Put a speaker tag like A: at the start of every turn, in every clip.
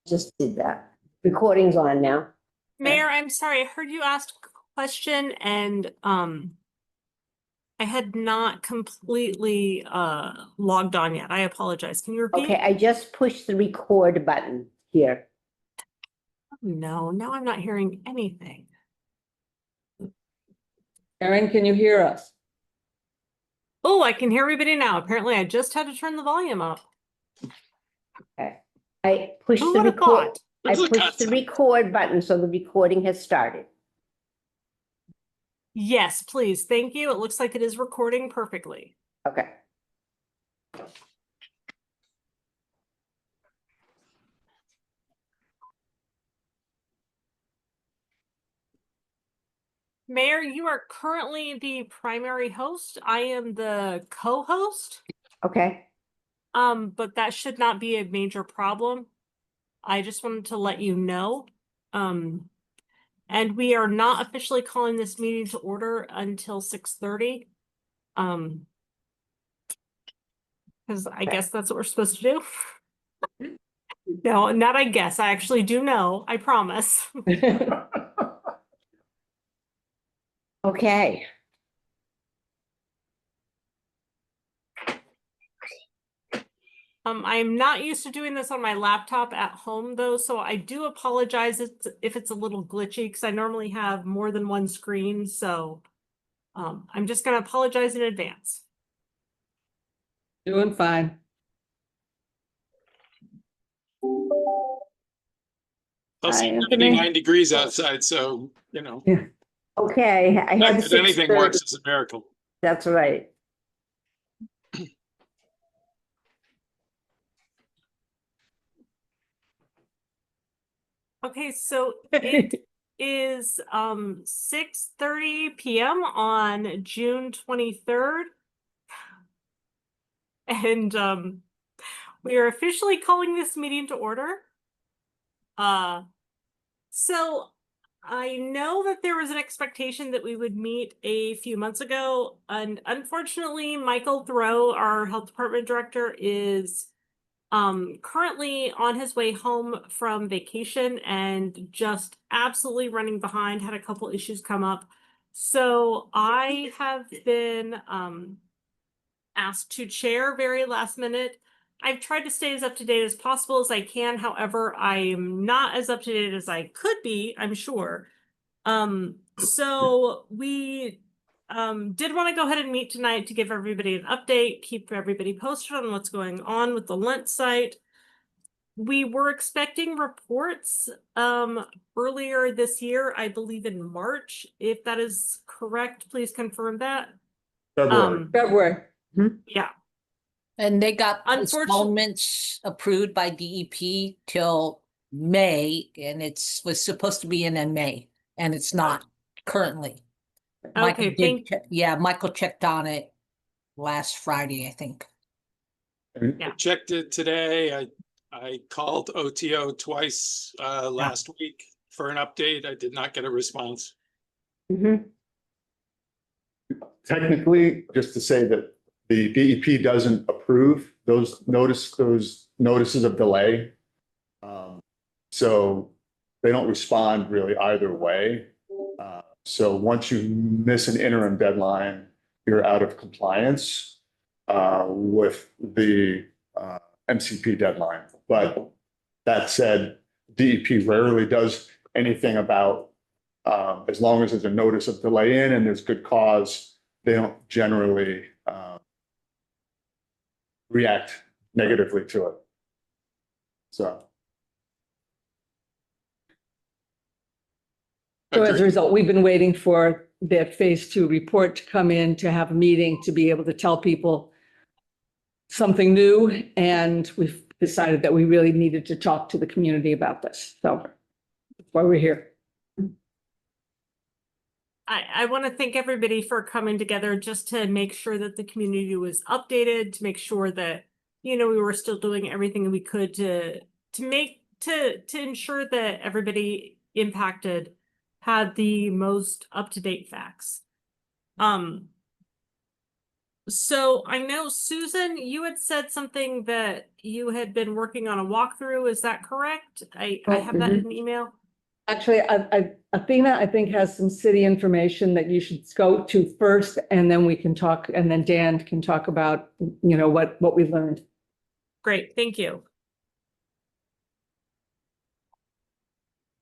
A: just did that. Recording's on now.
B: Mayor, I'm sorry, I heard you ask a question and I had not completely logged on yet. I apologize. Can you repeat?
A: Okay, I just pushed the record button here.
B: No, now I'm not hearing anything.
C: Erin, can you hear us?
B: Oh, I can hear everybody now. Apparently I just had to turn the volume up.
A: Okay. I pushed
B: Who
A: the
B: would have
A: record.
B: thought?
A: I pushed the record button, so the recording has started.
B: Yes, please. Thank you. It looks like it is recording perfectly.
A: Okay.
B: Mayor, you are currently the primary host. I am the co-host.
A: Okay.
B: But that should not be a major problem. I just wanted to let you know. And we are not officially calling this meeting to order until 6:30. Because I guess that's what we're supposed to do. No, not I guess. I actually do know. I promise.
A: Okay.
B: I'm not used to doing this on my laptop at home though, so I do apologize if it's a little glitchy because I normally have more than one screen, so I'm just gonna apologize in advance.
C: Doing fine.
D: Plus,
C: Hi,
D: it's
C: Anthony.
D: 99 degrees outside, so, you know,
C: Yeah.
A: Okay, I
D: the
A: had
D: fact that anything
A: 6:30.
D: works is a miracle.
A: That's right.
B: Okay, so it is 6:30 p.m. on June 23rd. And we are officially calling this meeting to order. So I know that there was an expectation that we would meet a few months ago, and unfortunately, Michael Thoreau, our health department director, is currently on his way home from vacation and just absolutely running behind, had a couple issues come up. So I have been asked to chair very last minute. I've tried to stay as up to date as possible as I can. However, I'm not as up to date as I could be, I'm sure. So we did want to go ahead and meet tonight to give everybody an update, keep everybody posted on what's going on with the Lunt site. We were expecting reports earlier this year, I believe in March. If that is correct, please confirm that.
C: February.
B: Yeah.
E: And they got
B: Unfortunately-
E: postponements approved by DEP till May, and was supposed to be in May, and it's not currently.
B: Okay,
E: Michael checked on it last Friday, I think.
B: Yeah.
D: I checked it today. I called OTO twice last week for an update. I did not get a response.
F: Technically, just to say that the DEP doesn't approve those notices of delay. So they don't respond really either way. So once you miss an interim deadline, you're out of compliance with the MCP deadline. But that said, DEP rarely does anything about, as long as there's a notice of delay in and there's good cause, they don't generally react negatively to it. So
C: So as a
D: Agreed.
C: result, we've been waiting for the phase 2 report to come in, to have a meeting, to be able to tell people something new. And we've decided that we really needed to talk to the community about this. So that's why we're here.
B: I want to thank everybody for coming together just to make sure that the community was updated, to make sure that, you know, we were still doing everything we could to ensure that everybody impacted had the most up-to-date facts. So I know, Susan, you had said something that you had been working on a walkthrough. Is that correct? I
C: Oh,
B: have that in an email.
C: Actually, Athena, I think, has some city information that you should go to first, and then we can talk, and then Dan can talk about, you know, what we learned.
B: Great, thank you.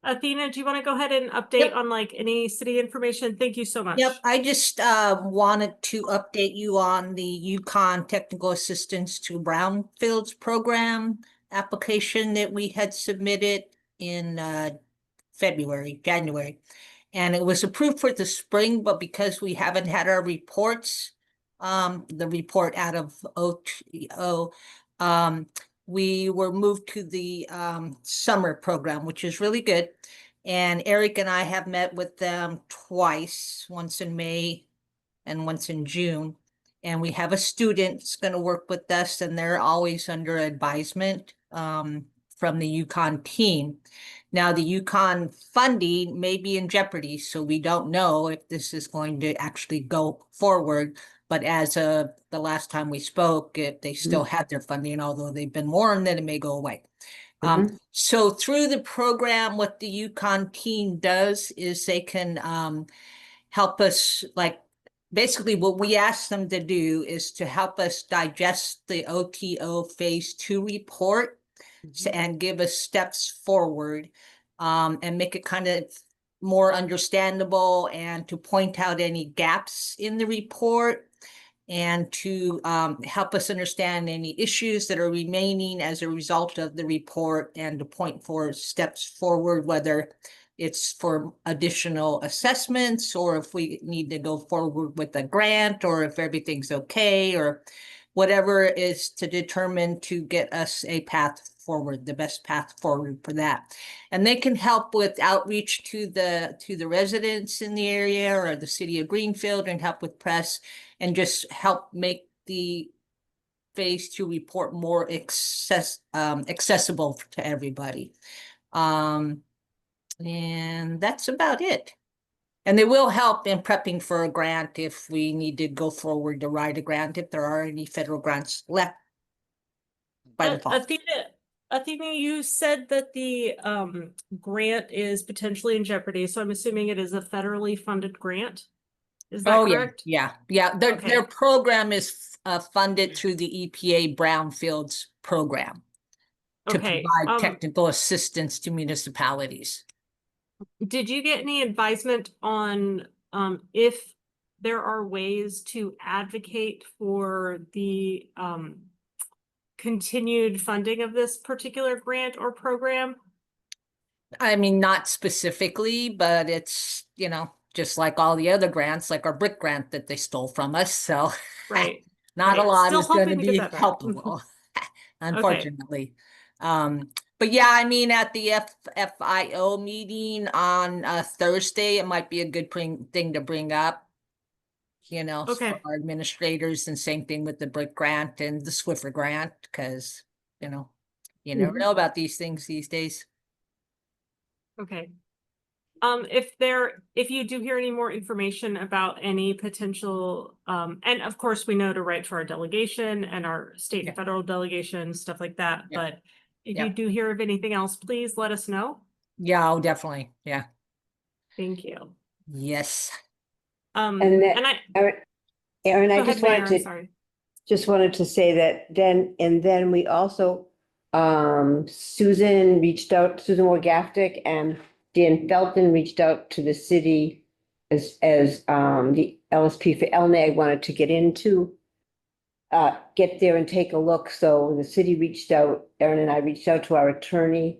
B: Athena, do you want to go ahead and update
E: Yep.
B: on like any city information? Thank you so much.
E: Yep, I just wanted to update you on the Yukon Technical Assistance to Brownfields Program application that we had submitted in January. And it was approved for the spring, but because we haven't had our reports, the report out of OTO, we were moved to the summer program, which is really good. And Eric and I have met with them twice, once in May and once in June. And we have a student that's going to work with us, and they're always under advisement from the Yukon team. Now, the Yukon funding may be in jeopardy, so we don't know if this is going to actually go forward. But as of the last time we spoke, if they still had their funding, although they've been warned that it may go away. So through the program, what the Yukon team does is they can help us, like, basically what we ask them to do is to help us digest the OTO Phase 2 report and give us steps forward and make it kind of more understandable, and to point out any gaps in the report, and to help us understand any issues that are remaining as a result of the report, and to point for steps forward, whether it's for additional assessments, or if we need to go forward with a grant, or if everything's okay, or whatever is to determine to get us a path forward, the best path forward for that. And they can help with outreach to the residents in the area or the city of Greenfield, and help with press, and just help make the Phase 2 report more accessible to everybody. And that's about it. And they will help in prepping for a grant if we need to go forward to write a grant, if there are any federal grants left by the fall.
B: Athena, you said that the grant is potentially in jeopardy, so I'm assuming it is a federally funded grant. Is that correct?
E: Yeah. Their program is funded through the EPA Brownfields program to provide technical assistance to municipalities.
B: Did you get any advisement on if there are ways to advocate for the continued funding of this particular grant or program?
E: I mean, not specifically, but it's, you know, just like all the other grants, like our brick grant that they stole from us. So
B: right,
E: not a lot
B: Still
E: is going to
B: hoping to
E: be
B: get that back.
E: helpful, unfortunately. But yeah, I mean, at the FIO meeting on Thursday, it might be a good thing to bring up, you know, for our administrators, and same thing with the brick grant and the Swiffer grant, because, you know, you never know about these things these days.
B: Okay. If you do hear any more information about any potential, and of course we know to write to our delegation and our state and federal delegation, stuff like that. But if you do hear of anything else, please let us know.
E: Yeah, oh, definitely. Yeah.
B: Thank you.
E: Yes.
A: Aaron, I just wanted to say that then we also, Susan Wojgaftik and Dan Felton reached out to the city as the LSP for LNAG wanted to get there and take a look. So the city reached out, Aaron and I reached out to our attorney,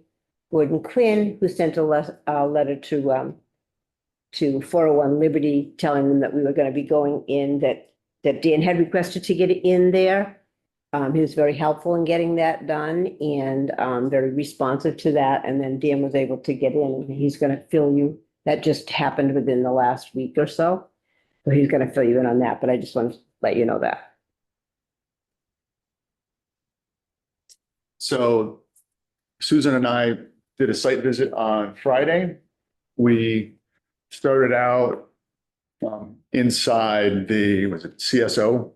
A: Gordon Quinn, who sent a letter to 401 Liberty, telling them that we were going to be going in, that Dan had requested to get in there. He was very helpful in getting that done, and very responsive to that. And then Dan was able to get in, and he's going to fill you. That just happened within the last week or so. So he's going to fill you in on that, but I just want to let you know that.
F: So Susan and I did a site visit on Friday. We started out inside the, was it CSO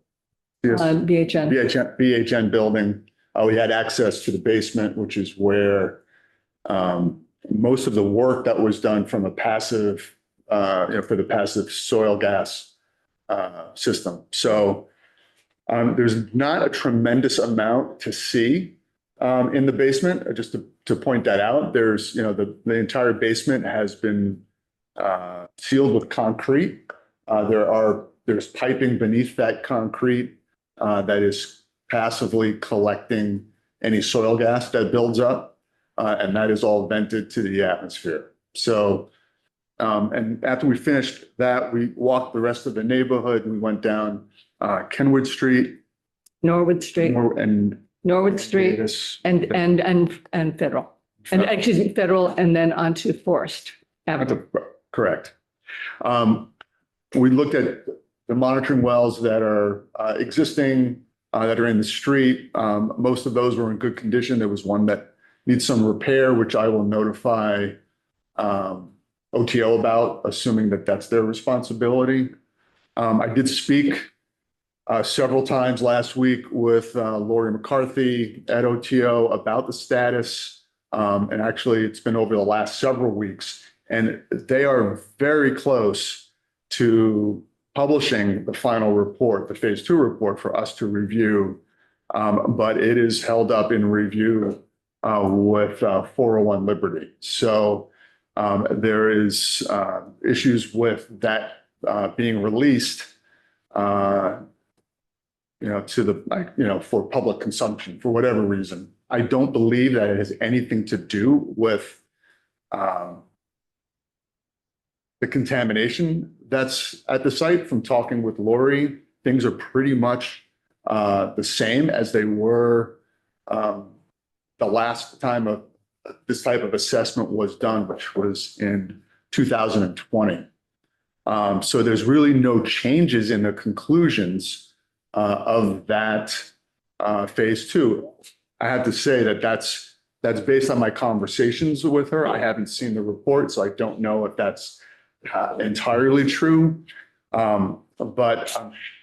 C: BHN.
F: BHN building. We had access to the basement, which is where most of the work that was done from a passive, for the passive soil gas system. So there's not a tremendous amount to see in the basement. Just to point that out, there's, the entire basement has been sealed with concrete. There's piping beneath that concrete that is passively collecting any soil gas that builds up, and that is all vented to the atmosphere. So, and after we finished that, we walked the rest of the neighborhood. We went down Kenwood Street
C: Norwood Street,
F: and
C: Norwood Street
F: Davis.
C: and Federal. And excuse me, Federal and then onto Forest Avenue.
F: Correct. We looked at the monitoring wells that are existing, that are in the street. Most of those were in good condition. There was one that needs some repair, which I will notify OTO about, assuming that that's their responsibility. I did speak several times last week with Lori McCarthy at OTO about the status. And actually, it's been over the last several weeks, and they are very close to publishing the final report, the phase 2 report for us to review. But it is held up in review with 401 Liberty. So there is issues with that being released, to the, for public consumption for whatever reason. I don't believe that it has anything to do with the contamination that's at the site. From talking with Lori, things are pretty much the same as they were the last time this type of assessment was done, which was in 2020. So there's really no changes in the conclusions of that phase 2. I have to say that that's based on my conversations with her. I haven't seen the report, so I don't know if that's entirely true. But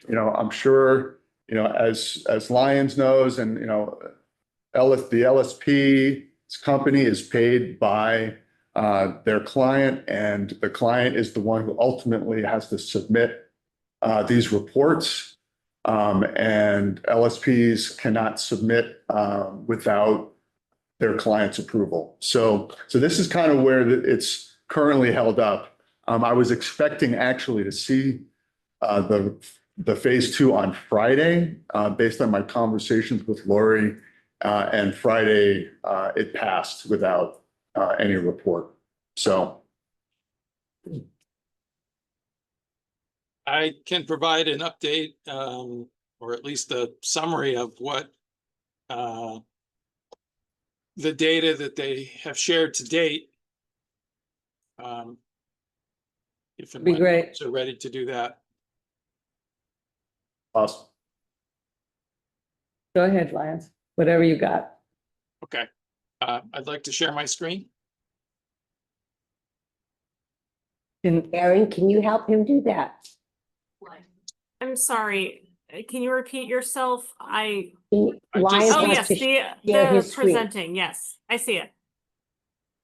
F: I'm sure, as Lyons knows, and the LSP's company is paid by their client, and the client is the one who ultimately has to submit these reports. And LSPs cannot submit without their client's approval. So this is kind of where it's currently held up. I was expecting actually to see the phase 2 on Friday, based on my conversations with Lori, and Friday it passed without any report. So
D: I can provide an update, or at least a summary of what the data that they have shared to date. If and
C: Be
D: when
C: great.
D: they're ready to do that.
F: awesome.
C: Go ahead, Lyons, whatever you got.
D: Okay. I'd like to share my screen.
A: Aaron, can you help him do that?
B: I'm sorry. Can you repeat yourself?
A: Lions
B: Oh,
A: wants
B: yes,
A: to
B: the
A: share his screen.
B: presenting. Yes, I see it.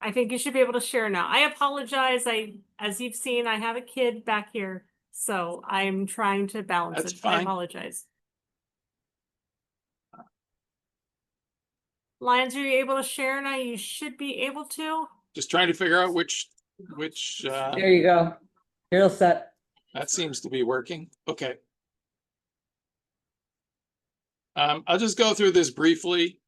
B: I think you should be able to share now. I apologize. As you've seen, I have a kid back here, so I'm trying to balance
D: That's
B: it.
D: fine.
B: I apologize. Lions, are you able to share now? You should be able to.
D: Just trying to figure out which
C: There you go. You're all set.
D: that seems to be working. Okay. I'll just go through this briefly.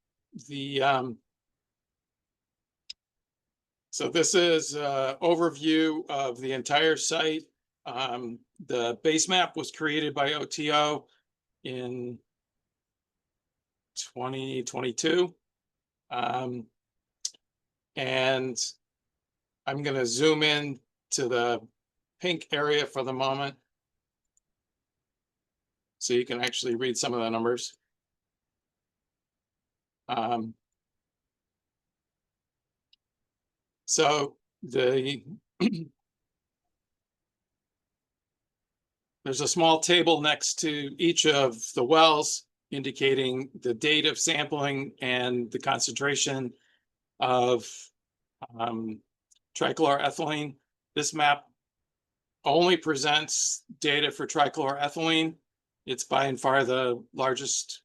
D: So this is an overview of the entire site. The base map was created by OTO in 2022. And I'm going to zoom in to the pink area for the moment, so you can actually read some of the numbers. So the there's a small table next to each of the wells indicating the date of sampling and the concentration of trichloroethylene. This map only presents data for trichloroethylene. It's by and far the largest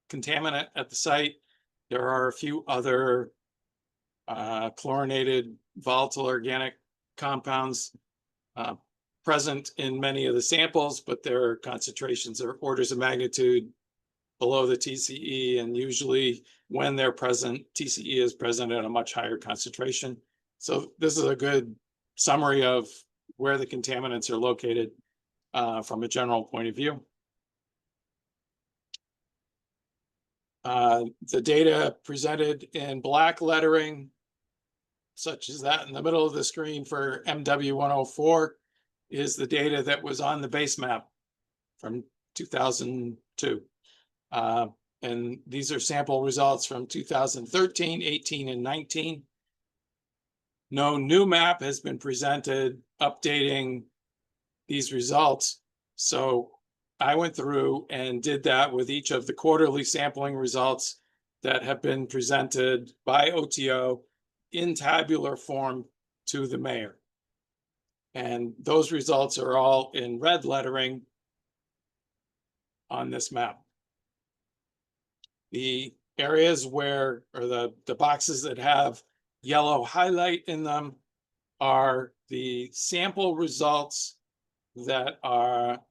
D: contaminant at the site. There are a few other chlorinated volatile organic compounds present in many of the samples, but their concentrations are orders of magnitude below the TCE, and usually when they're present, TCE is present at a much higher concentration. So this is a good summary of where the contaminants are located from a general point of view. The data presented in black lettering, such as that in the middle of the screen for MW104, is the data that was on the base map from 2002. And these are sample results from 2013, 18, and 19. No new map has been presented updating these results. So I went through and did that with each of the quarterly sampling results that have been presented by OTO in tabular form to the mayor. And those results are all in red lettering on this map. The areas where, or the boxes that have yellow highlight in them are the sample results that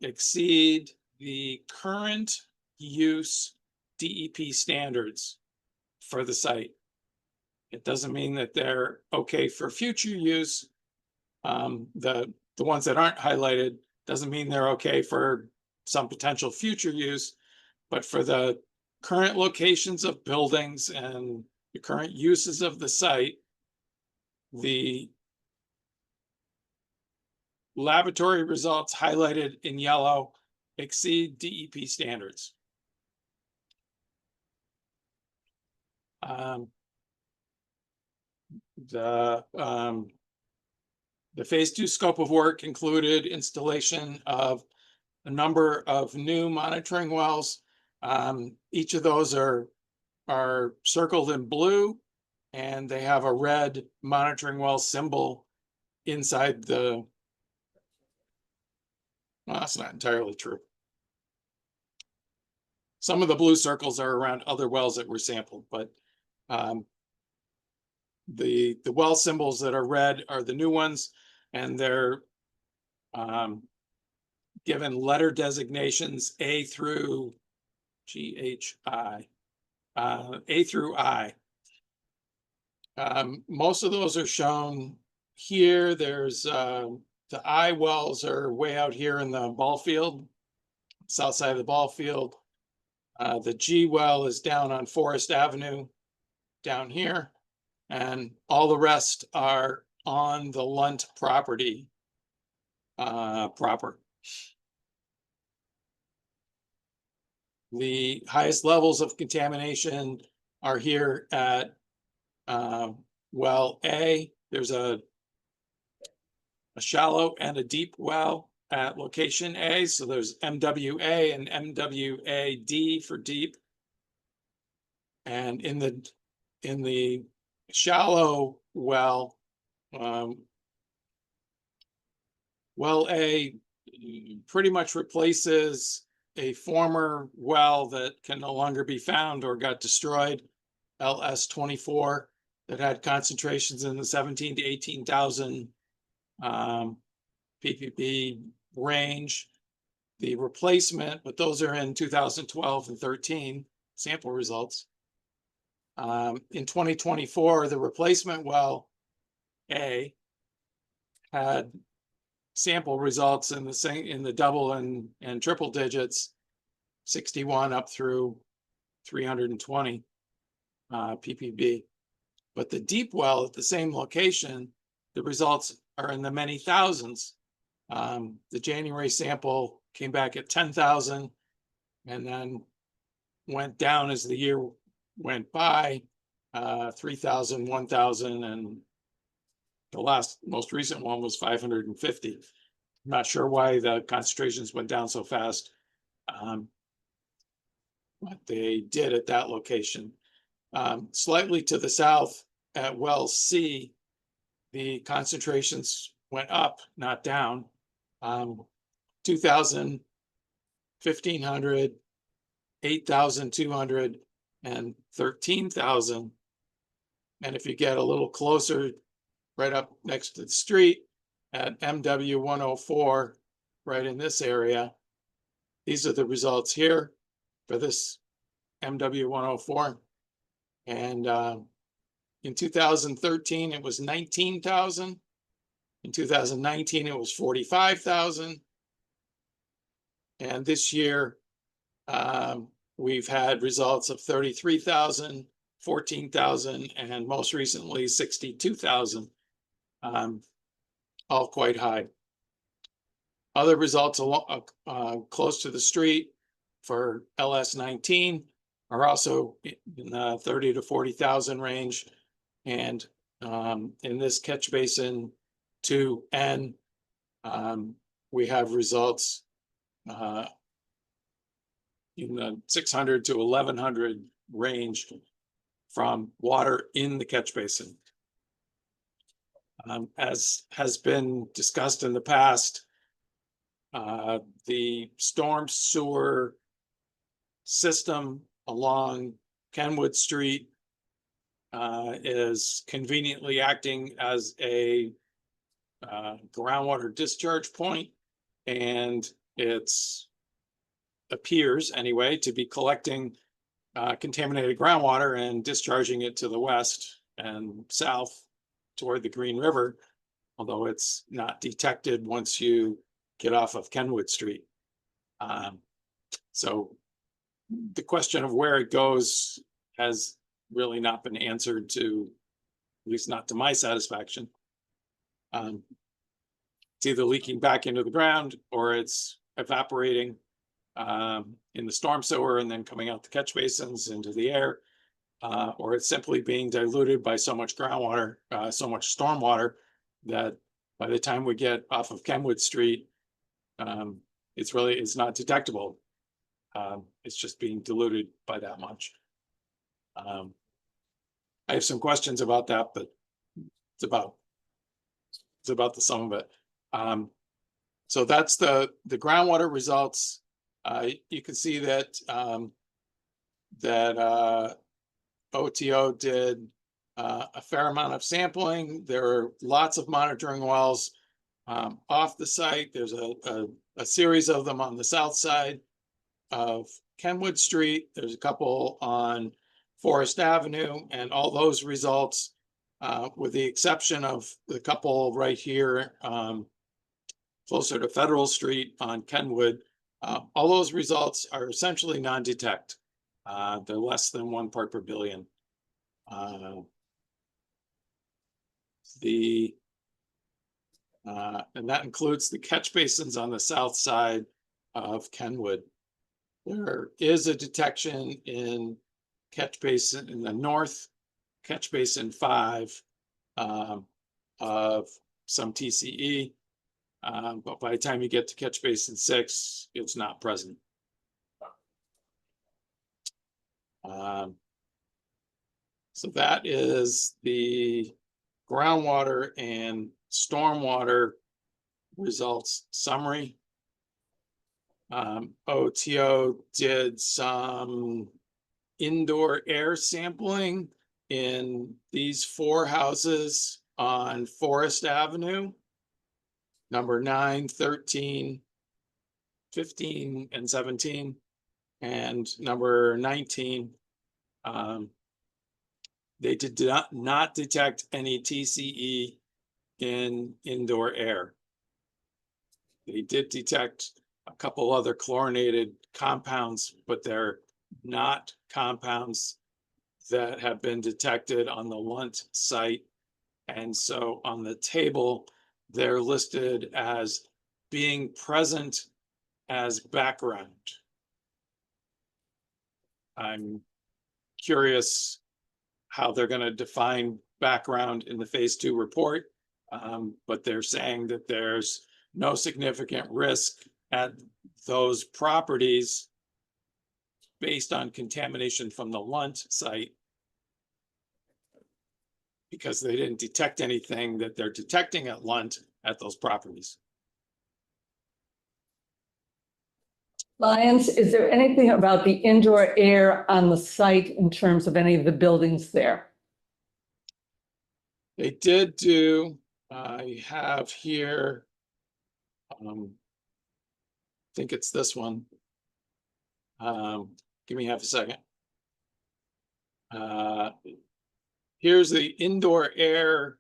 D: exceed the current use DEP standards for the site. It doesn't mean that they're okay for future use. The ones that aren't highlighted doesn't mean they're okay for some potential future use, but for the current locations of buildings and the current uses of the site, the laboratory results highlighted in yellow exceed DEP standards. The phase 2 scope of work included installation of a number of new monitoring wells. Each of those are circled in blue, and they have a red monitoring well symbol inside the. Well, that's not entirely true. Some of the blue circles are around other wells that were sampled, but the well symbols that are red are the new ones, and they're given letter designations A through GHI, A through I. Most of those are shown here. There's the I wells are way out here in the ball field, south side of the ball field. The G well is down on Forest Avenue down here, and all the rest are on the Lunt property proper. The highest levels of contamination are here at well A. There's a shallow and a deep well at location A. So there's MWA and MWAD for deep. And in the shallow well, well A pretty much replaces a former well that can no longer be found or got destroyed, LS24, that had concentrations in the 17 to 18,000 ppb range. The replacement, but those are in 2012 and 13 sample results. In 2024, the replacement well A had sample results in the double and triple digits, 61 up through 320 ppb. But the deep well at the same location, the results are in the many thousands. The January sample came back at 10,000 and then went down as the year went by, 3,000, 1,000, and the most recent one was 550. not sure why the concentrations went down so fast. But they did at that location. Slightly to the south at well C, the concentrations went up, not down. 2,000, 1,500, 8,200, and 13,000. And if you get a little closer, right up next to the street at MW 104, right in this area, these are the results here for this MW 104. And in 2013, it was 19,000. In 2019, it was 45,000. And this year, we've had results of 33,000, 14,000, and most recently 62,000, all quite high. Other results close to the street for LS19 are also in the 30 to 40,000 range. And in this catch basin 2N, we have results in the 600 to 1,100 range from water in the catch basin. As has been discussed in the past, the storm sewer system along Kenwood Street is conveniently acting as a groundwater discharge point, and it's appears anyway to be collecting contaminated groundwater and discharging it to the west and south toward the Green River, although it's not detected once you get off of Kenwood Street. So the question of where it goes has really not been answered, to at least not to my satisfaction. It's either leaking back into the ground or it's evaporating in the storm sewer and then coming out the catch basins into the air, or it's simply being diluted by so much groundwater, so much stormwater, that by the time we get off of Kenwood Street, it's not detectable. It's just being diluted by that much. I have some questions about that, but it's about the sum of it. So that's the groundwater results. You can see that OTO did a fair amount of sampling. There are lots of monitoring wells off the site. There's a series of them on the south side of Kenwood Street. There's a couple on Forest Avenue, and all those results, with the exception of the couple right here closer to Federal Street on Kenwood, all those results are essentially non-detect. They're less than 1 part per billion. And that includes the catch basins on the south side of Kenwood. There is a detection in catch basin in the north, catch basin 5, of some TCE, but by the time you get to catch basin 6, it's not present. So that is the groundwater and stormwater results summary. OTO did some indoor air sampling in these 4 houses on Forest Avenue, number 9, 13, 15, and 17, and number 19. They did not detect any TCE in indoor air. They did detect a couple other chlorinated compounds, but they're not compounds that have been detected on the Lunt site. And so on the table, they're listed as being present as background. I'm curious how they're going to define background in the phase 2 report, but they're saying that there's no significant risk at those properties based on contamination from the Lunt site, because they didn't detect anything that they're detecting at Lunt at those properties.
C: Lyons, is there anything about the indoor air on the site in terms of any of the buildings there?
D: They did do, I have here, I think it's this one. Give me half a second. Here's the indoor air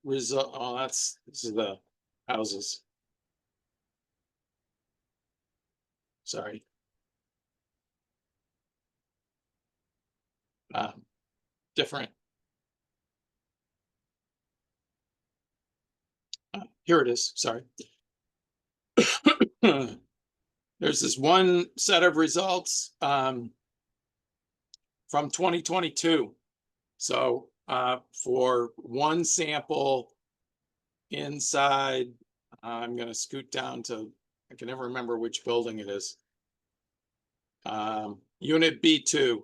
D: result. Oh, this is the houses. Sorry. Different. Here it is, sorry. There's this one set of results from 2022. So for one sample inside, I'm going to scoot down to, I can never remember which building it is. Unit B2.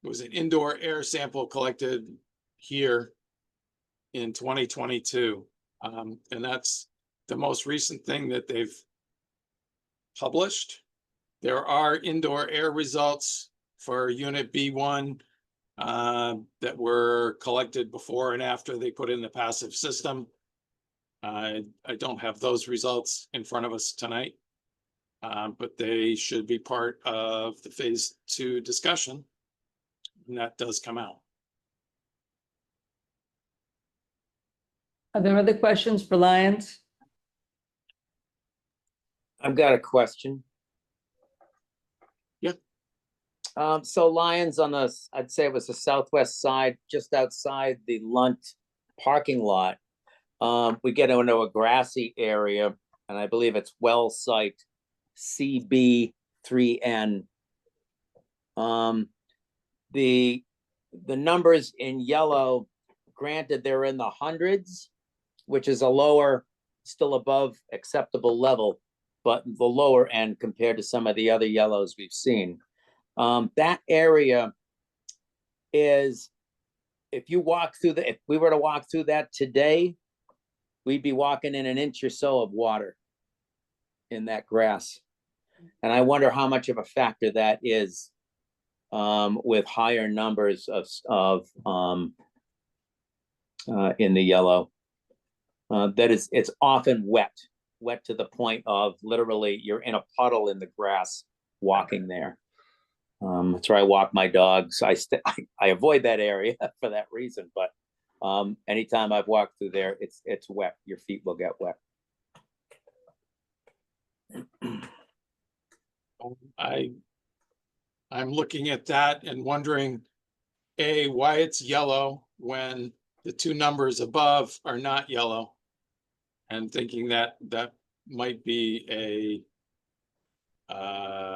D: It was an indoor air sample collected here in 2022. And that's the most recent thing that they've published. There are indoor air results for unit B1 that were collected before and after they put in the passive system. I don't have those results in front of us tonight, but they should be part of the phase 2 discussion when that does come out.
C: Are there other questions for Lyons?
G: I've got a question.
D: Yep.
G: So Lions on the, I'd say it was the southwest side, just outside the Lunt parking lot. We get into a grassy area, and I believe it's well site CB3N. The numbers in yellow, granted they're in the hundreds, which is a lower, still above acceptable level, but the lower end compared to some of the other yellows we've seen. That area is, if you walk through if we were to walk through that today, we'd be walking in an inch or so of water in that grass. And I wonder how much of a factor that is with higher numbers of in the yellow. That is, it's often wet to the point of literally you're in a puddle in the grass walking there. That's where I walk my dogs. I avoid that area for that reason, but anytime I've walked through there, it's wet. Your feet will get wet.
D: I'm looking at that and wondering, A, why it's yellow when the two numbers above are not yellow, and thinking that that might be an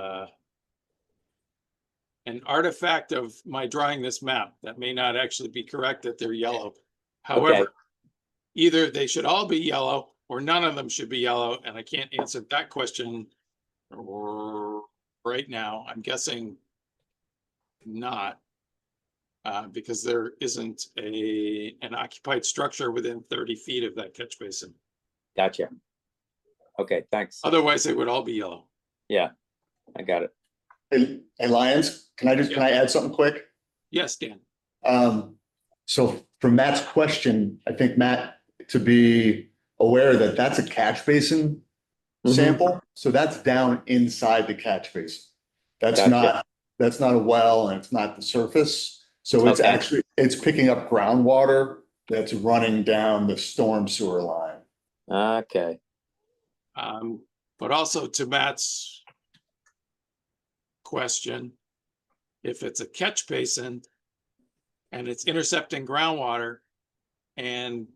D: artifact of my drawing this map. That may not actually be correct that they're yellow. However, either they should all be yellow or none of them should be yellow, and I can't answer that question right now. I'm guessing not, because there isn't an occupied structure within 30 feet of that catch basin.
G: Gotcha. Okay, thanks.
D: Otherwise, they would all be yellow.
G: Yeah, I got it.
F: Hey, Lyons, can I add something quick?
D: Yes, Dan.
F: So for Matt's question, I think Matt, to be aware that that's a catch basin sample. So that's down inside the catch basin. That's
G: Gotcha.
F: that's not a well, and it's not the surface. So it's actually, it's picking up groundwater that's running down the storm sewer line.
G: Okay.
D: But also to Matt's question, if it's a catch basin and it's intercepting groundwater and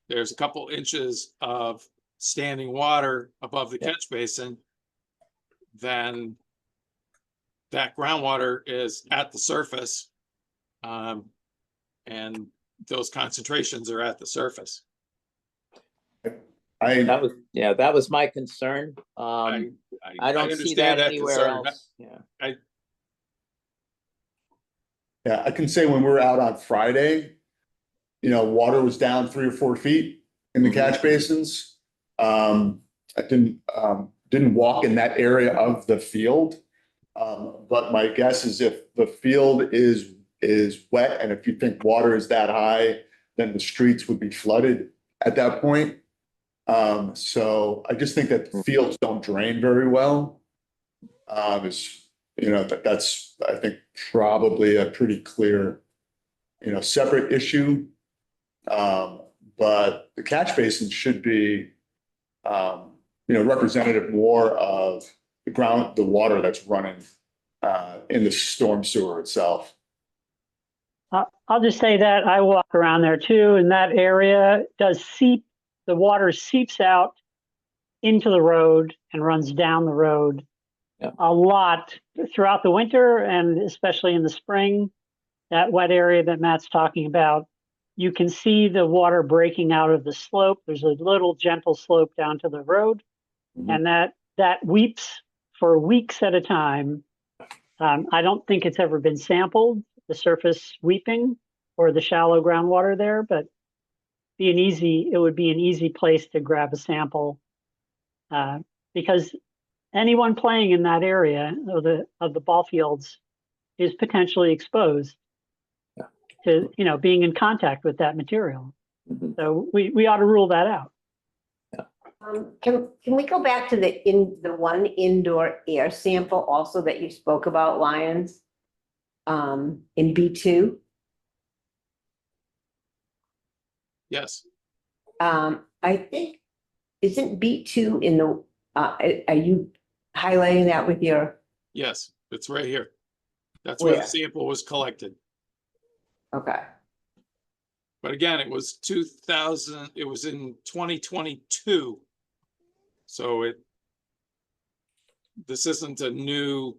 D: there's a couple inches of standing water above the catch basin, then that groundwater is at the surface, and those concentrations are at the surface.
G: That was, yeah, that was my concern. I don't see that
D: understand that
G: anywhere
D: concern.
G: else. Yeah.
F: Yeah, I can say when we were out on Friday, water was down 3 or 4 feet in the
G: Mhm.
F: catch basins. I didn't walk in that area of the field. But my guess is if the field is wet and if you think water is that high, then the streets would be flooded at that point. So I just think that the fields don't drain very well. That's, I think, probably a pretty clear, separate issue. But the catch basin should be, representative more of the water that's running in the storm sewer itself.
H: I'll just say that I walk around there too, and that area does seep, the water seeps out into the road and runs down the road a lot throughout the winter and especially in the spring. That wet area that Matt's talking about, you can see the water breaking out of the slope. There's a little gentle slope down to the road, and that weeps for weeks at a time. I don't think it's ever been sampled, the surface weeping or the shallow groundwater there, but it would be an easy place to grab a sample because anyone playing in that area of the ball fields is potentially exposed to being in contact with that material. So we ought to rule that out.
A: Can we go back to the one indoor air sample also that you spoke about, Lyons? In B2?
D: Yes,
A: I think, isn't B2 in the, are you highlighting that with your,
D: yes, it's right here. That's where the
A: Where?
D: sample was collected.
A: okay,
D: But again, it was it was in 2022. So this isn't a new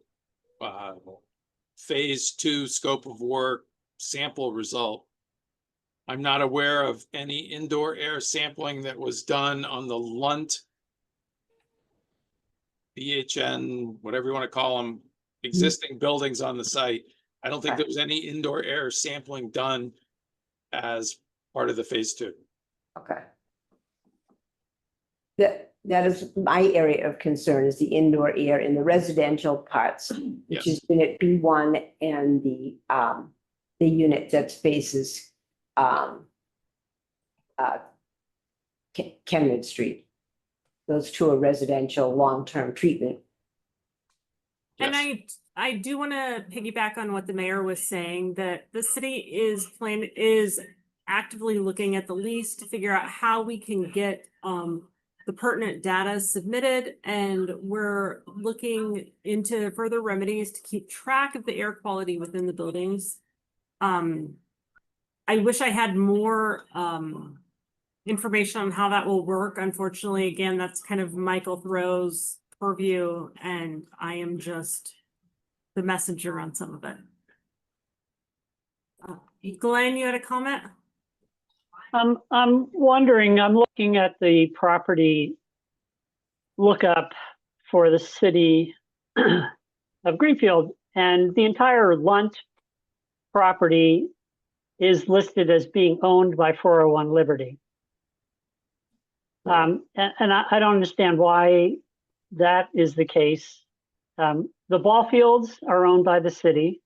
D: phase 2 scope of work sample result. I'm not aware of any indoor air sampling that was done on the Lunt BHN, whatever you want to call them, existing buildings on the site. I don't think there was any indoor air sampling done as part of the phase 2.
A: okay. That is my area of concern, is the indoor air in the residential parts, which is unit B1 and the unit that faces Kenwood Street. Those two are residential long-term treatment.
B: And I do want to piggyback on what the mayor was saying, that the city is actively looking at the lease to figure out how we can get the pertinent data submitted, and we're looking into further remedies to keep track of the air quality within the buildings. I wish I had more information on how that will work. Unfortunately, again, that's kind of Michael Thoreau's purview, and I am just the messenger on some of it. Glenn, you had a comment?
H: I'm wondering, I'm looking at the property lookup for the city of Greenfield, and the entire Lunt property is listed as being owned by 401 Liberty. And I don't understand why that is the case. The ball fields are owned by the city,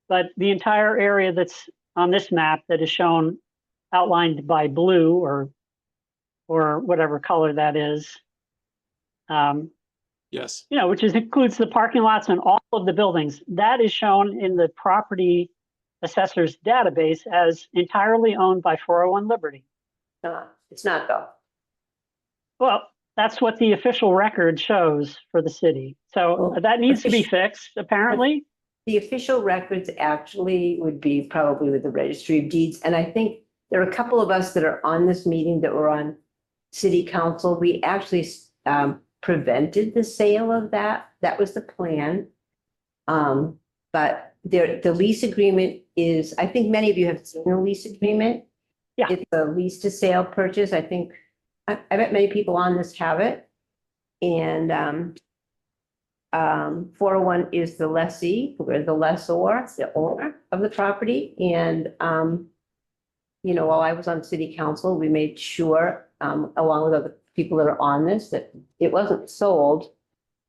H: but the entire area that's on this map that is shown outlined by blue or whatever color that is,
D: Yes.
H: which includes the parking lots and all of the buildings, that is shown in the property assessor's database as entirely owned by 401 Liberty.
A: It's not though.
H: Well, that's what the official record shows for the city. So
A: Well,
H: that needs to be fixed, apparently.
A: The official records actually would be probably with the registry of deeds. And I think there are a couple of us that are on this meeting that were on city council. We actually prevented the sale of that. That was the plan. But the lease agreement is, I think many of you have seen the lease agreement.
H: Yeah.
A: It's a lease to sale purchase. I think I bet many people on this have it. And 401 is the lessee, we're the lessor, the owner of the property. And you know, while I was on city council, we made sure, along with other people that are on this, that it wasn't sold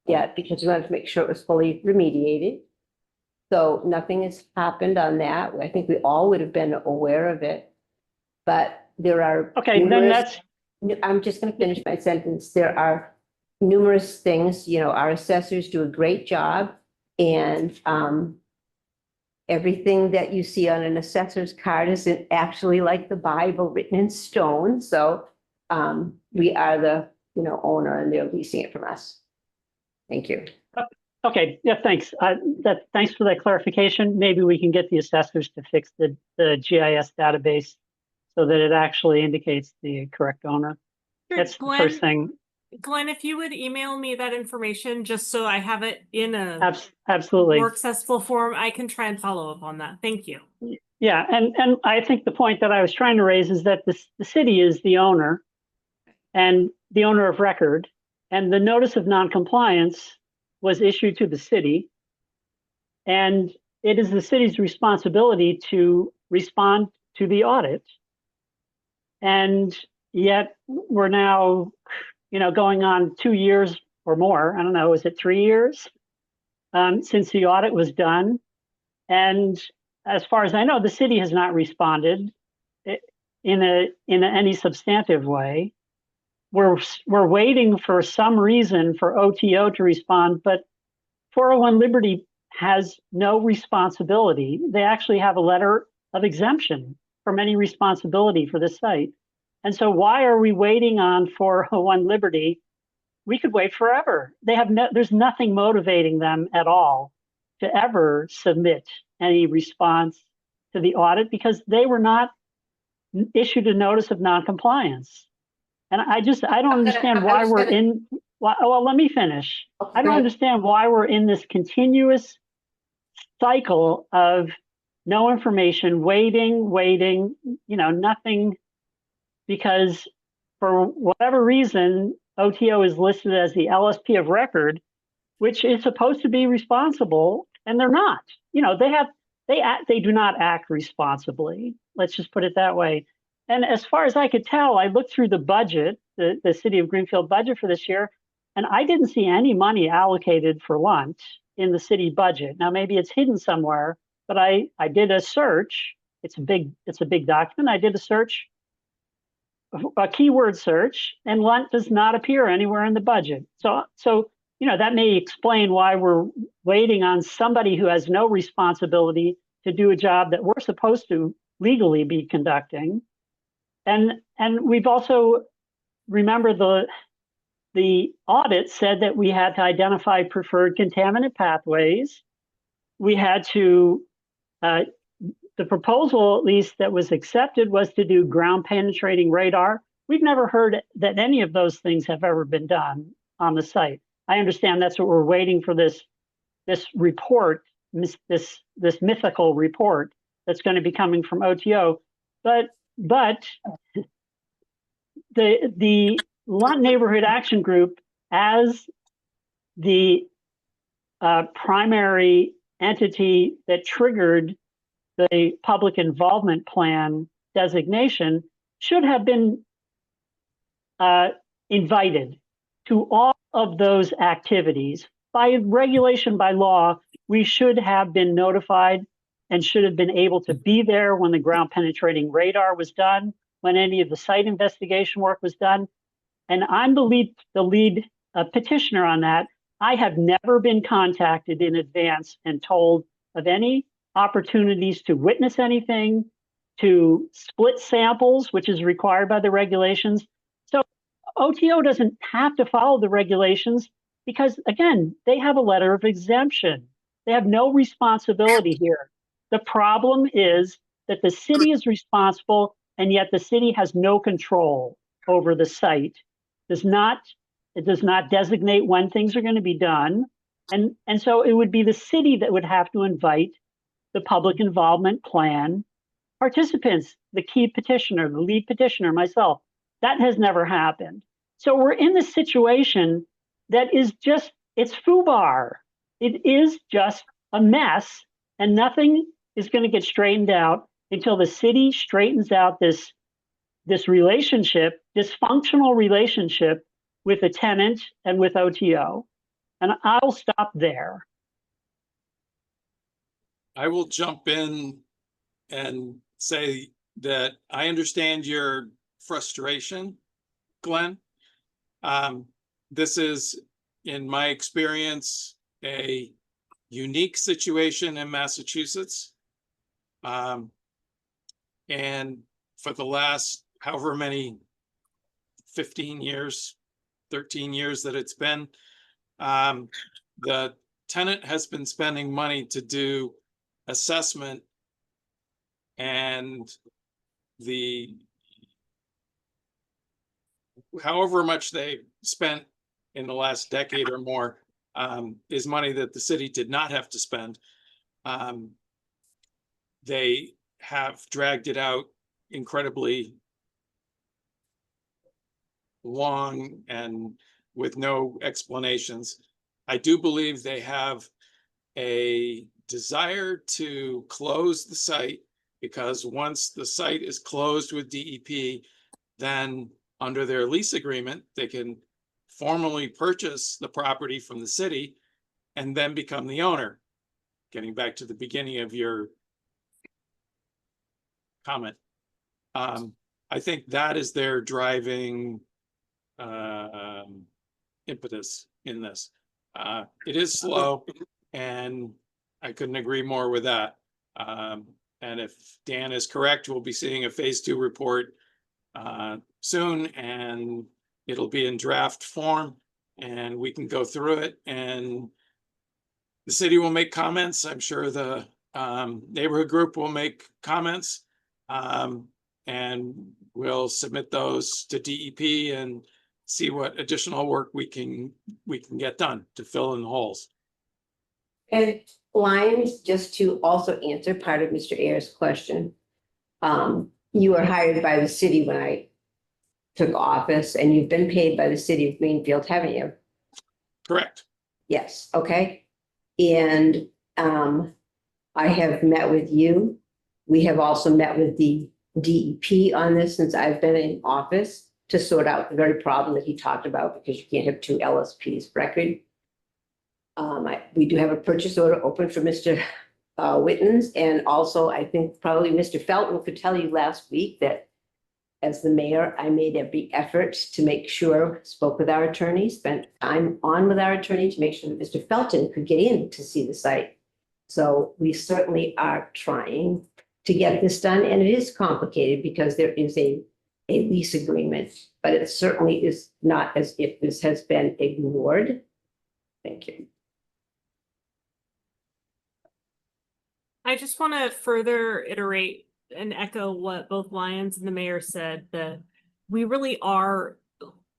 A: yet because we wanted to make sure it was fully remediated. So nothing has happened on that. I think we all would have been aware of it. But there are.
H: Okay, then
A: numerous-
H: that's,
A: I'm just going to finish my sentence. There are numerous things, you know, our assessors do a great job, and everything that you see on an assessor's card isn't actually like the Bible written in stone. So we are the, you know, owner, and they're leasing it from us. Thank you.
H: okay, yeah, thanks. Thanks for that clarification. Maybe we can get the assessors to fix the GIS database so that it actually indicates the correct owner.
B: Sure,
H: That's the first thing.
B: Glenn, if you would email me that information, just so I have it in a
H: Absolutely.
B: more accessible form, I can try and follow up on that. Thank you.
H: Yeah, and I think the point that I was trying to raise is that the city is the owner and the owner of record, and the notice of noncompliance was issued to the city, and it is the city's responsibility to respond to the audit. And yet we're now, you know, going on 2 years or more. I don't know, is it 3 years since the audit was done? And as far as I know, the city has not responded in any substantive way. We're waiting for some reason for OTO to respond, but 401 Liberty has no responsibility. They actually have a letter of exemption from any responsibility for this site. And so why are we waiting on 401 Liberty? We could wait forever. There's nothing motivating them at all to ever submit any response to the audit because they were not issued a notice of noncompliance. And I don't understand why we're in, well, let me finish. I don't understand why we're in this continuous cycle of no information, waiting, you know, nothing, because for whatever reason, OTO is listed as the LSP of record, which is supposed to be responsible, and they're not. You know, they do not act responsibly. Let's just put it that way. And as far as I could tell, I looked through the budget, the city of Greenfield budget for this year, and I didn't see any money allocated for Lunt in the city budget. Now maybe it's hidden somewhere, but I did a search. It's a big document. I did a search, a keyword search, and Lunt does not appear anywhere in the budget. So you know, that may explain why we're waiting on somebody who has no responsibility to do a job that we're supposed to legally be conducting. And we've also, remember, the audit said that we had to identify preferred contaminant pathways. We had to, the proposal, at least that was accepted, was to do ground penetrating radar. We've never heard that any of those things have ever been done on the site. I understand that's what we're waiting for, this report, this mythical report that's going to be coming from OTO. But the Lunt Neighborhood Action Group, as the primary entity that triggered the public involvement plan designation, should have been invited to all of those activities. By regulation, by law, we should have been notified and should have been able to be there when the ground penetrating radar was done, when any of the site investigation work was done. And I'm the lead petitioner on that. I have never been contacted in advance and told of any opportunities to witness anything, to split samples, which is required by the regulations. So OTO doesn't have to follow the regulations because, again, they have a letter of exemption. They have no responsibility here. The problem is that the city is responsible, and yet the city has no control over the site. It does not designate when things are going to be done. And so it would be the city that would have to invite the public involvement plan participants, the key petitioner, the lead petitioner, myself. That has never happened. So we're in this situation that is just, it's FUBAR. It is just a mess, and nothing is going to get straightened out until the city straightens out this relationship, dysfunctional relationship with the tenant and with OTO. And I'll stop there.
D: I will jump in and say that I understand your frustration, Glenn. This is, in my experience, a unique situation in Massachusetts. And for the last however many 15 years, 13 years that it's been, the tenant has been spending money to do assessment, and the however much they spent in the last decade or more is money that the city did not have to spend. They have dragged it out incredibly long and with no explanations. I do believe they have a desire to close the site, because once the site is closed with DEP, then under their lease agreement, they can formally purchase the property from the city and then become the owner. Getting back to the beginning of your comment. I think that is their driving impetus in this. It is slow, and I couldn't agree more with that. And if Dan is correct, we'll be seeing a phase 2 report soon, and it'll be in draft form, and we can go through it, and the city will make comments. I'm sure the neighborhood group will make comments, and we'll submit those to DEP and see what additional work we can get done to fill in the holes.
A: And Lyons, just to also answer part of Mr. Ayer's question. You were hired by the city when I took office, and you've been paid by the city of Greenfield, haven't you?
D: Correct.
A: Yes, okay. And I have met with you. We have also met with the DEP on this since I've been in office to sort out the very problem that he talked about, because you can't have two LSPs record. We do have a purchase order open for Mr. Wittens, and also I think probably Mr. Felton could tell you last week that as the mayor, I made every effort to make sure, spoke with our attorney, spent time on with our attorney to make sure that Mr. Felton could get in to see the site. So we certainly are trying to get this done, and it is complicated because there is a lease agreement, but it certainly is not as if this has been ignored. Thank you.
B: I just want to further iterate and echo what both Lyons and the mayor said, that we really are,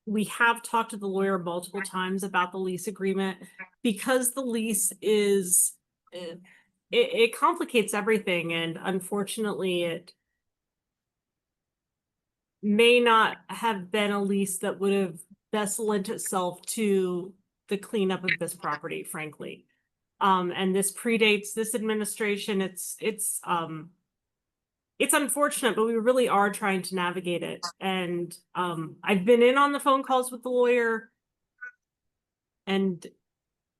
B: we have talked to the lawyer multiple times about the lease agreement, because the lease is, it complicates everything. And unfortunately, it may not have been a lease that would have best lent itself to the cleanup of this property, frankly. And this predates this administration. It's unfortunate, but we really are trying to navigate it. And I've been in on the phone calls with the lawyer, and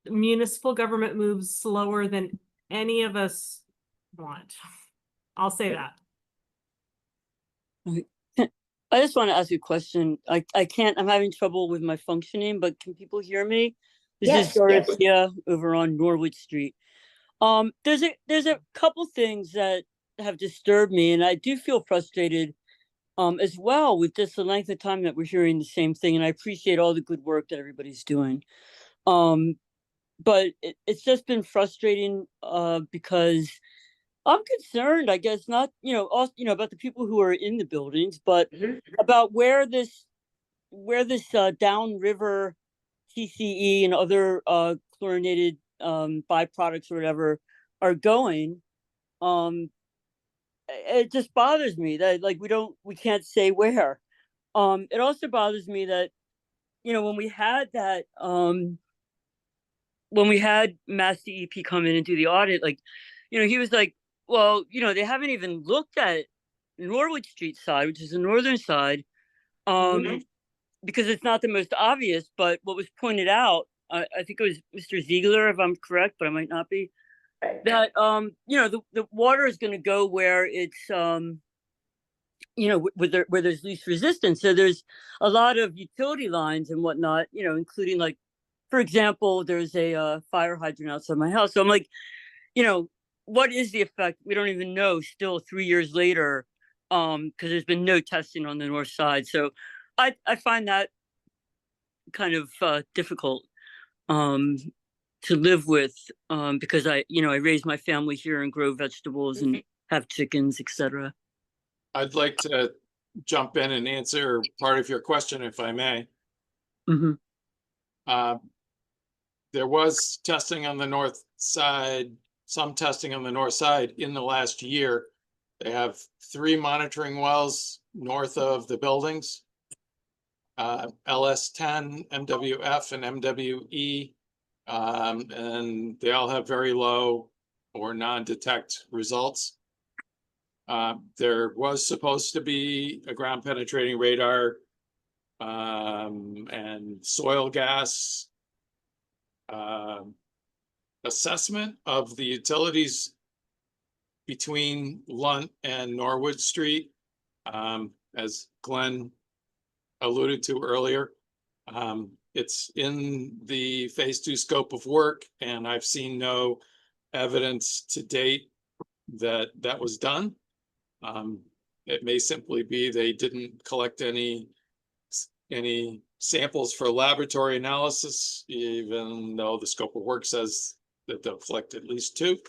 B: municipal government moves slower than any of us want. I'll say that.
I: I just want to ask you a question. I can't, I'm having trouble with my functioning, but can people hear me? This is Dorothea over on Norwood Street. There's a couple things that have disturbed me, and I do feel frustrated as well with just the length of time that we're hearing the same thing. And I appreciate all the good work that everybody's doing. But it's just been frustrating because I'm concerned, I guess, not, also, about the people who are in the buildings, but about where this downriver TCE and other chlorinated byproducts or whatever are going. It just bothers me that we can't say where. It also bothers me that, when we had that, when we had Mass DEP come in and do the audit, like, he was like, well, they haven't even looked at Norwood Street side, which is the northern side, because it's not the most obvious. But what was pointed out, I think it was Mr. Ziegler, if I'm correct, but I might not be, that the water is going to go where it's where there's least resistance. So there's a lot of utility lines and whatnot, including, like, for example, there's a fire hydrant outside my house. So I'm like, what is the effect? We don't even know still 3 years later, because there's been no testing on the north side. So I find that kind of difficult to live with, because I raise my family here and grow vegetables and have chickens, etc.
D: I'd like to jump in and answer part of your question, if I may. There was testing on the north side, some testing on the north side in the last year. They have 3 monitoring wells north of the buildings, LS10, MWF, and MWE, and they all have very low or non-detect results. There was supposed to be a ground penetrating radar and soil gas assessment of the utilities between Lunt and Norwood Street, as Glenn alluded to earlier. It's in the phase 2 scope of work, and I've seen no evidence to date that that was done. It may simply be they didn't collect any samples for laboratory analysis, even though the scope of work says that they'll collect at least 2.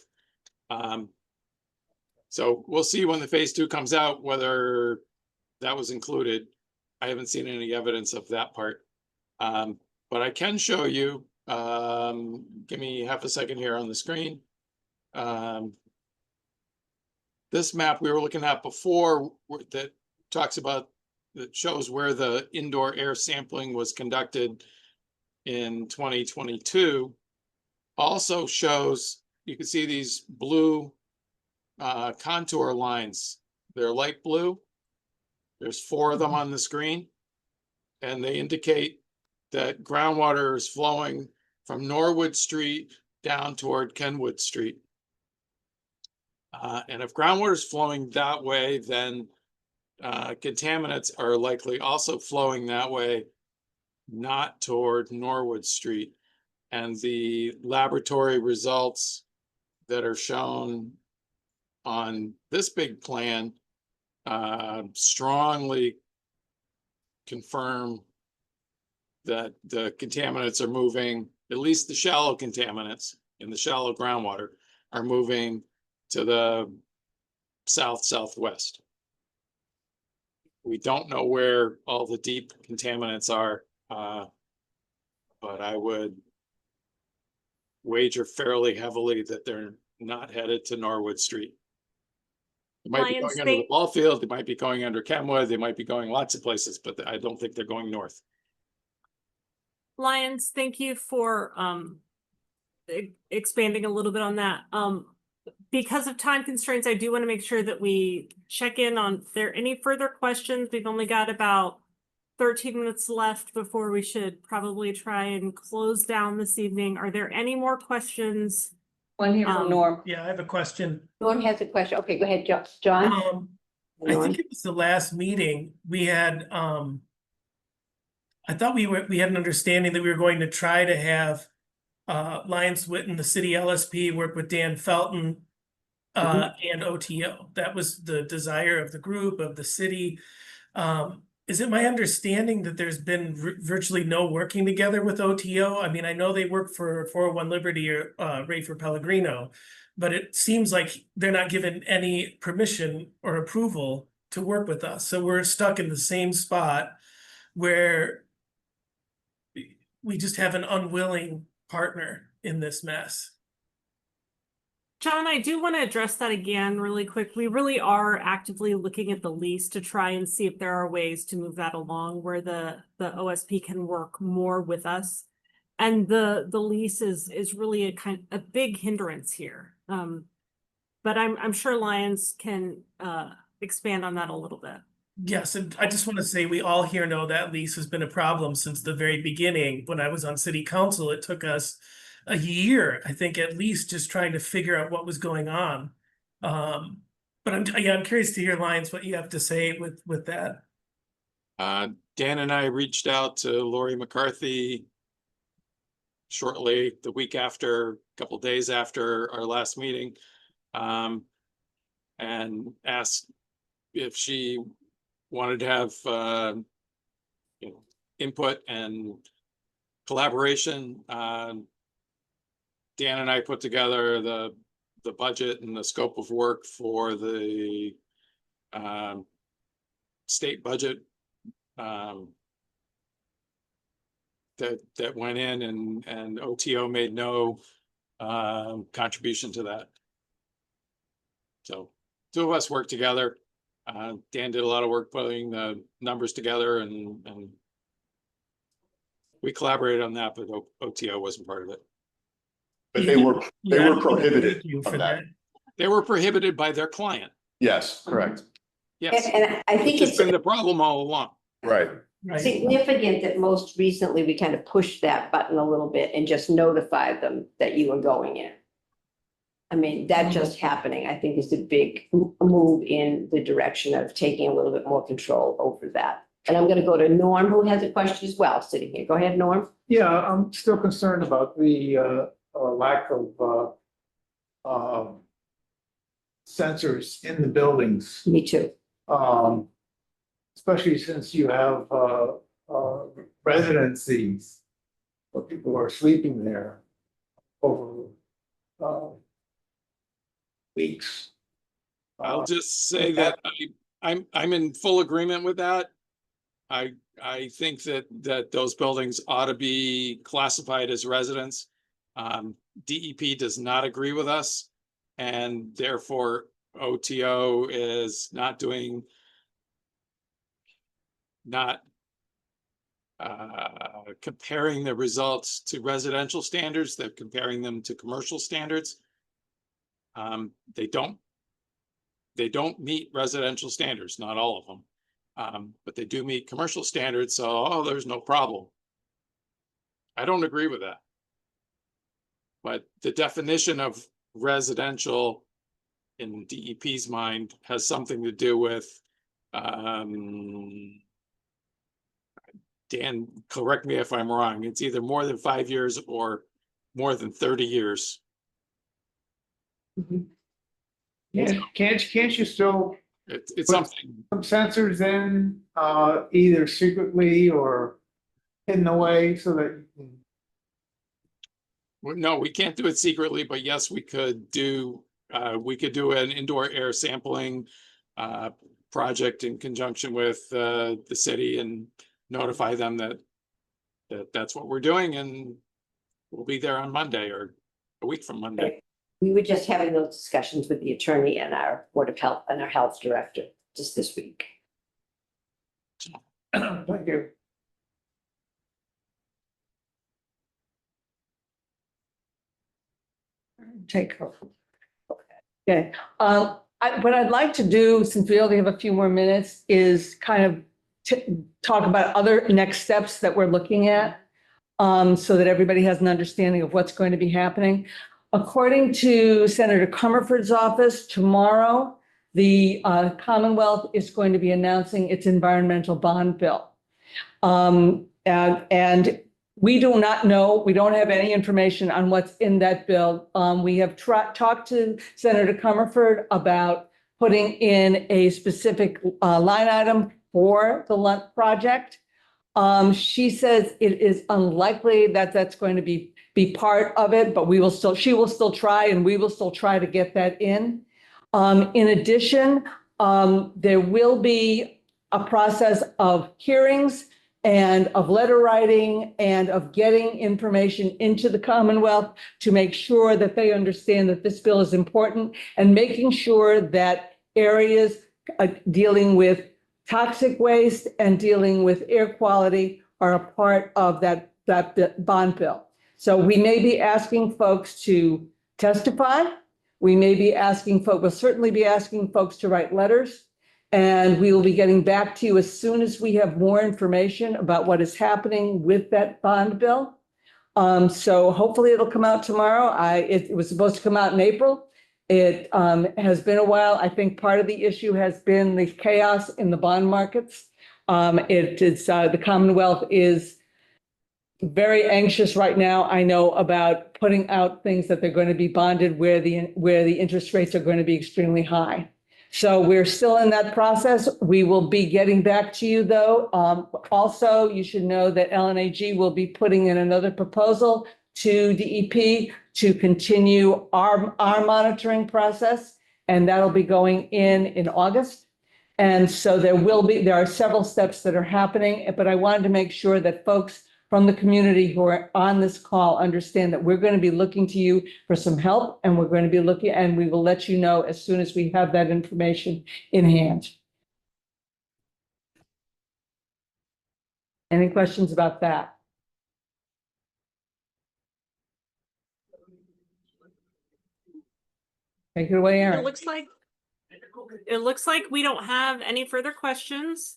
D: So we'll see when the phase 2 comes out whether that was included. I haven't seen any evidence of that part, but I can show you. Give me half a second here on the screen. This map we were looking at before that talks about, that shows where the indoor air sampling was conducted in 2022, also shows, you can see these blue contour lines. They're light blue. There's 4 of them on the screen, and they indicate that groundwater is flowing from Norwood Street down toward Kenwood Street. And if groundwater is flowing that way, then contaminants are likely also flowing that way, not toward Norwood Street. And the laboratory results that are shown on this big plan strongly confirm that the contaminants are moving, at least the shallow contaminants in the shallow groundwater, are moving to the south-southwest. We don't know where all the deep contaminants are, but I would wager fairly heavily that they're not headed to Norwood Street. They might be
B: Lions,
D: going under the ball field, they might be going under Kenwood, they might be going lots of places, but I don't think they're going north.
B: Lions, thank you for expanding a little bit on that. Because of time constraints, I do want to make sure that we check in on if there are any further questions. We've only got about 13 minutes left before we should probably try and close down this evening. Are there any more questions?
C: One here from Norm.
J: Yeah, I have a question.
A: Norm has a question. Okay, go ahead, John.
J: I think it was the last meeting we had, I thought we had an understanding that we were going to try to have Lions Witten, the city LSP, work with Dan Felton and OTO. That was the desire of the group, of the city. Is it my understanding that there's been virtually no working together with OTO? I mean, I know they work for 401 Liberty or Ray for Pellegrino, but it seems like they're not given any permission or approval to work with us. So we're stuck in the same spot where we just have an unwilling partner in this mess.
B: John, I do want to address that again really quick. We really are actively looking at the lease to try and see if there are ways to move that along where the OSP can work more with us. And the lease is really a big hindrance here. But I'm sure Lions can expand on that a little bit.
J: Yes, and I just want to say we all here know that lease has been a problem since the very beginning. When I was on city council, it took us a year, I think at least, just trying to figure out what was going on. But I'm curious to hear, Lions, what you have to say with that.
D: Dan and I reached out to Lori McCarthy shortly the week after, a couple days after our last meeting, and asked if she wanted to have input and collaboration. Dan and I put together the budget and the scope of work for the state budget that went in, and OTO made no contribution to that. So two of us worked together. Dan did a lot of work putting the numbers together, and we collaborated on that, but OTO wasn't part of it.
F: But they were prohibited from that.
D: They were prohibited by their client.
F: Yes, correct.
D: Yes.
A: And I think
D: It's
A: it's
D: been the problem all along.
F: Right.
J: Right.
A: significant that most recently we kind of pushed that button a little bit and just notified them that you were going in. I mean, that just happening, I think, is a big move in the direction of taking a little bit more control over that. And I'm going to go to Norm, who has a question as well, sitting here. Go ahead, Norm.
K: Yeah, I'm still concerned about the lack of sensors in the buildings.
A: Me too.
K: Especially since you have residencies where people are sleeping there over weeks.
D: I'll just say that I'm in full agreement with that. I think that those buildings ought to be classified as residents. DEP does not agree with us, and therefore OTO is not comparing the results to residential standards. They're comparing them to commercial standards. They don't meet residential standards, not all of them. But they do meet commercial standards, so there's no problem. I don't agree with that. But the definition of residential in DEP's mind has something to do with, Dan, correct me if I'm wrong, it's either more than 5 years or more than 30 years.
K: Can't you still
D: It's something.
K: put some sensors in either secretly or hidden away so that you can...
D: No, we can't do it secretly, but yes, we could do an indoor air sampling project in conjunction with the city and notify them that that's what we're doing, and we'll be there on Monday or a week from Monday.
A: We were just having those discussions with the attorney and our Board of Health and our health director just this week.
K: Thank you.
C: Take over. Okay, what I'd like to do, since we only have a few more minutes, is kind of talk about other next steps that we're looking at, so that everybody has an understanding of what's going to be happening. According to Senator Comerford's office, tomorrow, the Commonwealth is going to be announcing its environmental bond bill. And we do not know, we don't have any information on what's in that bill. We have talked to Senator Comerford about putting in a specific line item for the Lunt project. She says it is unlikely that that's going to be part of it, but she will still try, and we will still try to get that in. In addition, there will be a process of hearings and of letter writing and of getting information into the Commonwealth to make sure that they understand that this bill is important, and making sure that areas dealing with toxic waste and dealing with air quality are a part of that bond bill. So we may be asking folks to testify. We may be asking folks, we'll certainly be asking folks to write letters. And we will be getting back to you as soon as we have more information about what is happening with that bond bill. So hopefully it'll come out tomorrow. It was supposed to come out in April. It has been a while. I think part of the issue has been the chaos in the bond markets. The Commonwealth is very anxious right now, I know, about putting out things that they're going to be bonded where the interest rates are going to be extremely high. So we're still in that process. We will be getting back to you, though. Also, you should know that LNAG will be putting in another proposal to DEP to continue our monitoring process, and that'll be going in August. And so there are several steps that are happening, but I wanted to make sure that folks from the community who are on this call understand that we're going to be looking to you for some help, and we're going to be looking, and we will let you know as soon as we have that information in hand. Any questions about that? Take it away, Erin.
B: It looks like we don't have any further questions.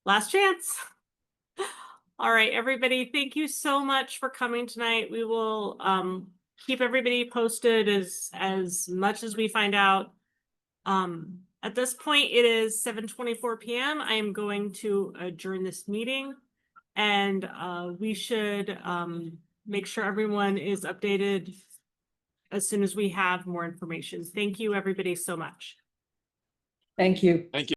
B: Last chance. All right, everybody, thank you so much for coming tonight. We will keep everybody posted as much as we find out. At this point, it is 7:24 p.m. I am going to adjourn this meeting, and we should make sure everyone is updated as soon as we have more information. Thank you, everybody, so much.
C: Thank you.
D: Thank you.